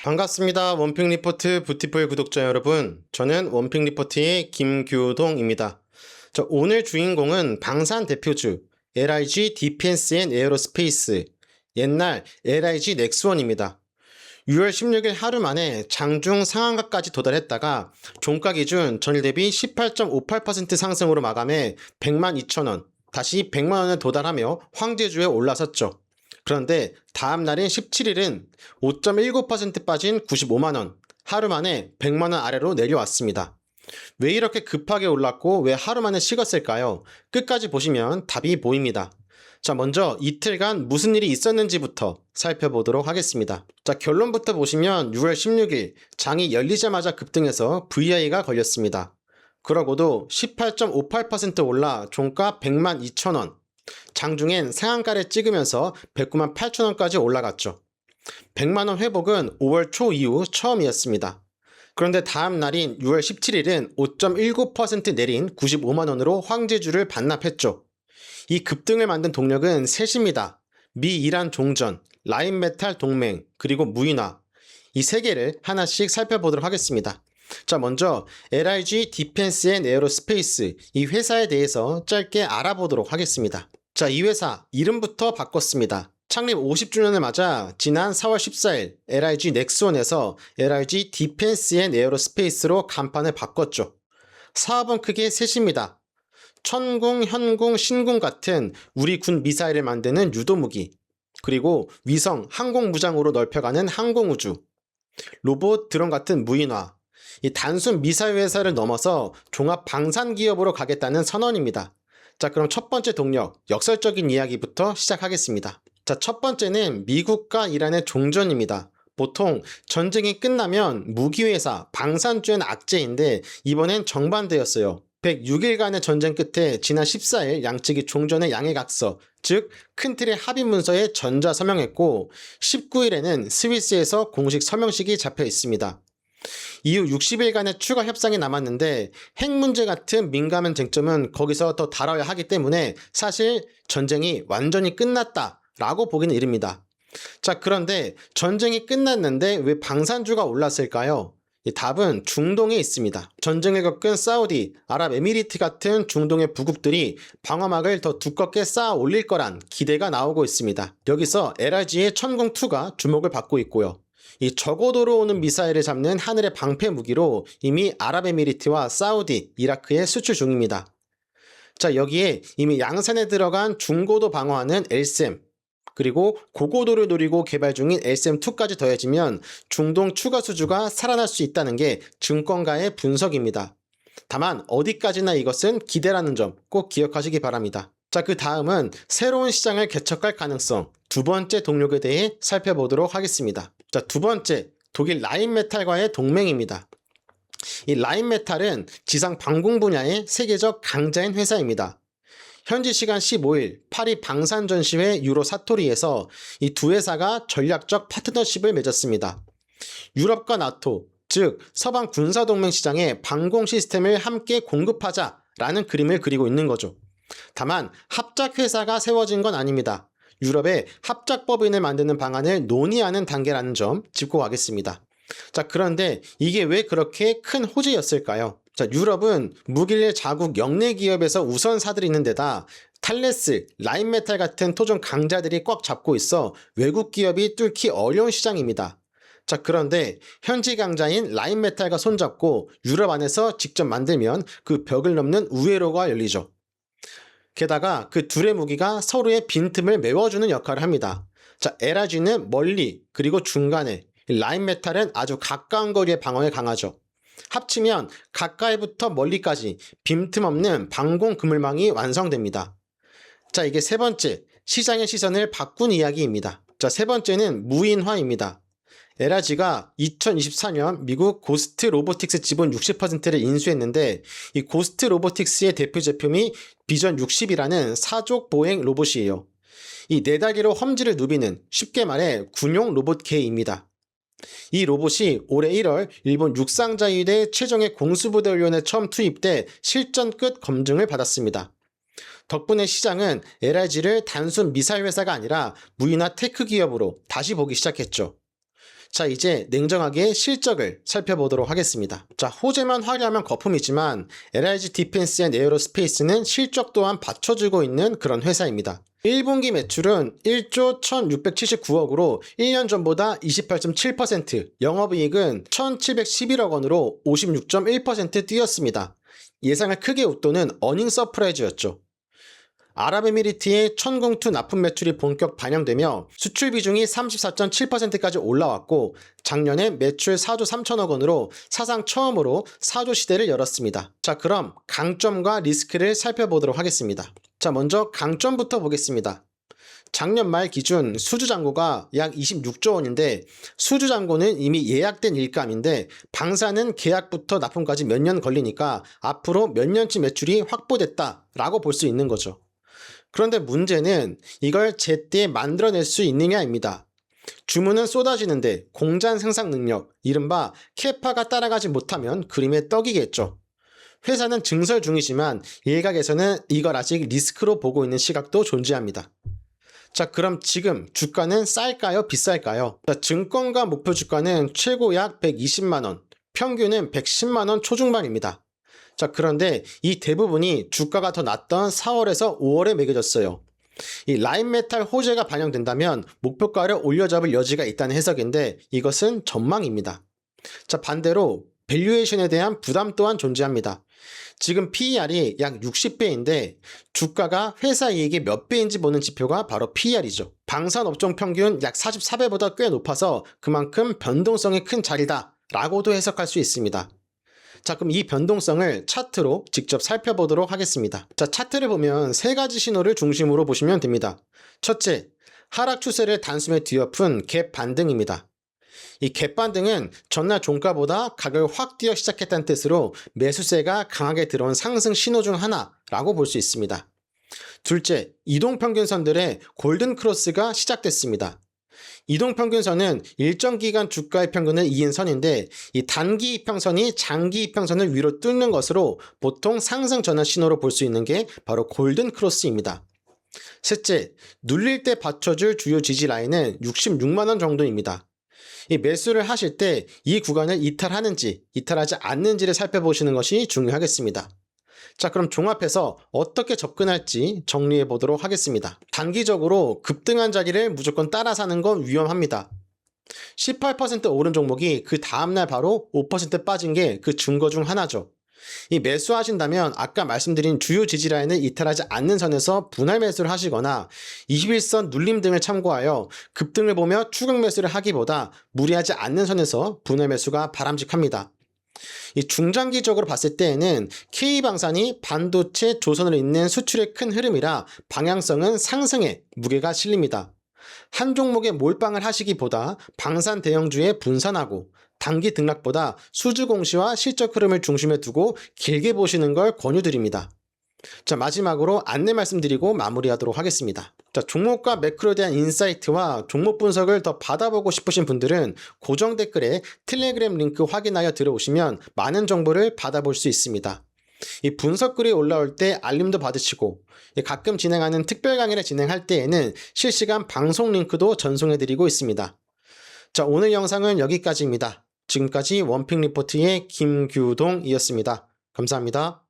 반갑습니다. 원픽 리포트 뷰티풀 구독자 여러분. 저는 원픽 리포트의 김규동입니다. 오늘 주인공은 방산 대표주 LIG 디펜스 앤 에어로스페이스, 옛날 LIG 넥스원입니다. 6월 16일 하루 만에 장중 상한가까지 도달했다가 종가 기준 전일 대비 18.58% 상승으로 마감해 102,000원, 다시 100만원에 도달하며 황제주에 올라섰죠. 그런데 다음 날인 17일은 5.19% 빠진 95만원, 하루 만에 100만원 아래로 내려왔습니다. 왜 이렇게 급하게 올랐고 왜 하루 만에 식었을까요? 끝까지 보시면 답이 보입니다. 먼저 이틀간 무슨 일이 있었는지부터 살펴보도록 하겠습니다. 결론부터 보시면 6월 16일 장이 열리자마자 급등해서 VI가 걸렸습니다. 그러고도 18.58% 올라 종가 102,000원, 장중엔 상한가를 찍으면서 198,000원까지 올라갔죠. 100만원 회복은 5월 초 이후 처음이었습니다. 그런데 다음 날인 6월 17일은 5.19% 내린 95만원으로 황제주를 반납했죠. 이 급등을 만든 동력은 셋입니다. 미 이란 종전, 라인메탈 동맹, 그리고 무인화. 이 세 개를 하나씩 살펴보도록 하겠습니다. 먼저 LIG 디펜스 앤 에어로스페이스, 이 회사에 대해서 짧게 알아보도록 하겠습니다. 이 회사 이름부터 바꿨습니다. 창립 50주년을 맞아 지난 4월 14일 LIG 넥스원에서 LIG 디펜스 앤 에어로스페이스로 간판을 바꿨죠. 사업은 크게 셋입니다. 천궁, 현궁, 신궁 같은 우리 군 미사일을 만드는 유도무기, 그리고 위성, 항공무장으로 넓혀가는 항공우주, 로봇, 드론 같은 무인화, 이 단순 미사일 회사를 넘어서 종합 방산 기업으로 가겠다는 선언입니다. 그럼 첫 번째 동력, 역설적인 이야기부터 시작하겠습니다. 첫 번째는 미국과 이란의 종전입니다. 보통 전쟁이 끝나면 무기회사, 방산주엔 악재인데 이번엔 정반대였어요. 106일간의 전쟁 끝에 지난 14일 양측이 종전의 양해각서, 즉 큰 틀의 합의 문서에 전자 서명했고 19일에는 스위스에서 공식 서명식이 잡혀 있습니다. 이후 60일간의 추가 협상이 남았는데 핵 문제 같은 민감한 쟁점은 거기서 더 다뤄야 하기 때문에 사실 전쟁이 완전히 끝났다라고 보기는 이릅니다. 그런데 전쟁이 끝났는데 왜 방산주가 올랐을까요? 이 답은 중동에 있습니다. 전쟁을 겪은 사우디, 아랍에미리트 같은 중동의 부국들이 방어막을 더 두껍게 쌓아 올릴 거란 기대가 나오고 있습니다. 여기서 LIG의 천궁2가 주목을 받고 있고요. 이 저고도로 오는 미사일을 잡는 하늘의 방패 무기로 이미 아랍에미리트와 사우디, 이라크에 수출 중입니다. 여기에 이미 양산에 들어간 중고도 방어하는 LSAM, 그리고 고고도를 노리고 개발 중인 LSAM2까지 더해지면 중동 추가 수주가 살아날 수 있다는 게 증권가의 분석입니다. 다만 어디까지나 이것은 기대라는 점 꼭 기억하시기 바랍니다. 그 다음은 새로운 시장을 개척할 가능성, 두 번째 동력에 대해 살펴보도록 하겠습니다. 두 번째, 독일 라인메탈과의 동맹입니다. 이 라인메탈은 지상 방공 분야의 세계적 강자인 회사입니다. 현지 시간 15일 파리 방산전시회 유로 사토리에서 이 두 회사가 전략적 파트너십을 맺었습니다. 유럽과 나토, 즉 서방 군사동맹 시장에 방공 시스템을 함께 공급하자라는 그림을 그리고 있는 거죠. 다만 합작회사가 세워진 건 아닙니다. 유럽에 합작법인을 만드는 방안을 논의하는 단계라는 점 짚고 가겠습니다. 그런데 이게 왜 그렇게 큰 호재였을까요? 유럽은 무기를 자국 영내 기업에서 우선 사들이는 데다 탈레스, 라인메탈 같은 토종 강자들이 꽉 잡고 있어 외국 기업이 뚫기 어려운 시장입니다. 그런데 현지 강자인 라인메탈과 손잡고 유럽 안에서 직접 만들면 그 벽을 넘는 우회로가 열리죠. 게다가 그 둘의 무기가 서로의 빈틈을 메워주는 역할을 합니다. LIG는 멀리, 그리고 중간에, 라인메탈은 아주 가까운 거리의 방어에 강하죠. 합치면 가까이부터 멀리까지 빈틈없는 방공 그물망이 완성됩니다. 이게 세 번째, 시장의 시선을 바꾼 이야기입니다. 세 번째는 무인화입니다. LIG가 2024년 미국 고스트 로보틱스 지분 60%를 인수했는데 이 고스트 로보틱스의 대표 제품이 비전 60이라는 사족 보행 로봇이에요. 이 네다리로 험지를 누비는, 쉽게 말해 군용 로봇개입니다. 이 로봇이 올해 1월 일본 육상자위대 최종의 공수부대 훈련에 처음 투입돼 실전 끝 검증을 받았습니다. 덕분에 시장은 LIG를 단순 미사일 회사가 아니라 무인화 테크 기업으로 다시 보기 시작했죠. 자, 이제 냉정하게 실적을 살펴보도록 하겠습니다. 자, 호재만 화려하면 거품이지만 LIG 디펜스 앤 에어로스페이스는 실적 또한 받쳐주고 있는 그런 회사입니다. 1분기 매출은 1조 1679억으로 1년 전보다 28.7%, 영업이익은 1711억 원으로 56.1% 뛰었습니다. 예상을 크게 웃도는 어닝 서프라이즈였죠. 아랍에미리트의 천공투 납품 매출이 본격 반영되며 수출 비중이 34.7%까지 올라왔고 작년에 매출 4조 3천억 원으로 사상 처음으로 4조 시대를 열었습니다. 자, 그럼 강점과 리스크를 살펴보도록 하겠습니다. 자, 먼저 강점부터 보겠습니다. 작년 말 기준 수주 잔고가 약 26조 원인데 수주 잔고는 이미 예약된 일감인데 방사는 계약부터 납품까지 몇 년 걸리니까 앞으로 몇 년치 매출이 확보됐다라고 볼 수 있는 거죠. 그런데 문제는 이걸 제때 만들어낼 수 있느냐입니다. 주문은 쏟아지는데 공장 생산 능력, 이른바 캐파가 따라가지 못하면 그림의 떡이겠죠. 회사는 증설 중이지만 일각에서는 이걸 아직 리스크로 보고 있는 시각도 존재합니다. 자, 그럼 지금 주가는 쌀까요? 비쌀까요? 자, 증권가 목표 주가는 최고 약 120만원, 평균은 110만원 초중반입니다. 자, 그런데 이 대부분이 주가가 더 낮던 4월에서 5월에 매겨졌어요. 이 라인메탈 호재가 반영된다면 목표가를 올려잡을 여지가 있다는 해석인데 이것은 전망입니다. 자, 반대로 밸류에이션에 대한 부담 또한 존재합니다. 지금 PER이 약 60배인데 주가가 회사 이익의 몇 배인지 보는 지표가 바로 PER이죠. 방산업종 평균 약 44배보다 꽤 높아서 그만큼 변동성이 큰 자리다 라고도 해석할 수 있습니다. 자, 그럼 이 변동성을 차트로 직접 살펴보도록 하겠습니다. 자, 차트를 보면 세 가지 신호를 중심으로 보시면 됩니다. 첫째, 하락 추세를 단숨에 뒤엎은 갭 반등입니다. 이 갭 반등은 전날 종가보다 가격을 확 뛰어 시작했다는 뜻으로 매수세가 강하게 들어온 상승 신호 중 하나라고 볼 수 있습니다. 둘째, 이동평균선들의 골든 크로스가 시작됐습니다. 이동평균선은 일정 기간 주가의 평균을 이은 선인데 이 단기 이평선이 장기 이평선을 위로 뚫는 것으로 보통 상승 전환 신호로 볼 수 있는 게 바로 골든 크로스입니다. 셋째, 눌릴 때 받쳐줄 주요 지지 라인은 66만원 정도입니다. 이 매수를 하실 때 이 구간을 이탈하는지 이탈하지 않는지를 살펴보시는 것이 중요하겠습니다. 자, 그럼 종합해서 어떻게 접근할지 정리해 보도록 하겠습니다. 단기적으로 급등한 자리를 무조건 따라 사는 건 위험합니다. 18% 오른 종목이 그 다음날 바로 5% 빠진 게 그 증거 중 하나죠. 이 매수하신다면 아까 말씀드린 주요 지지라인을 이탈하지 않는 선에서 분할 매수를 하시거나 21선 눌림 등을 참고하여 급등을 보며 추격 매수를 하기보다 무리하지 않는 선에서 분할 매수가 바람직합니다. 이 중장기적으로 봤을 때에는 K방산이 반도체 조선을 잇는 수출의 큰 흐름이라 방향성은 상승에 무게가 실립니다. 한 종목에 몰빵을 하시기보다 방산 대형주에 분산하고 단기 등락보다 수주 공시와 실적 흐름을 중심에 두고 길게 보시는 걸 권유드립니다. 자, 마지막으로 안내 말씀드리고 마무리하도록 하겠습니다. 자, 종목과 매크로에 대한 인사이트와 종목 분석을 더 받아보고 싶으신 분들은 고정 댓글에 텔레그램 링크 확인하여 들어오시면 많은 정보를 받아볼 수 있습니다. 이 분석글이 올라올 때 알림도 받으시고 가끔 진행하는 특별 강의를 진행할 때에는 실시간 방송 링크도 전송해드리고 있습니다. 자, 오늘 영상은 여기까지입니다. 지금까지 원픽 리포트의 김규동이었습니다. 감사합니다.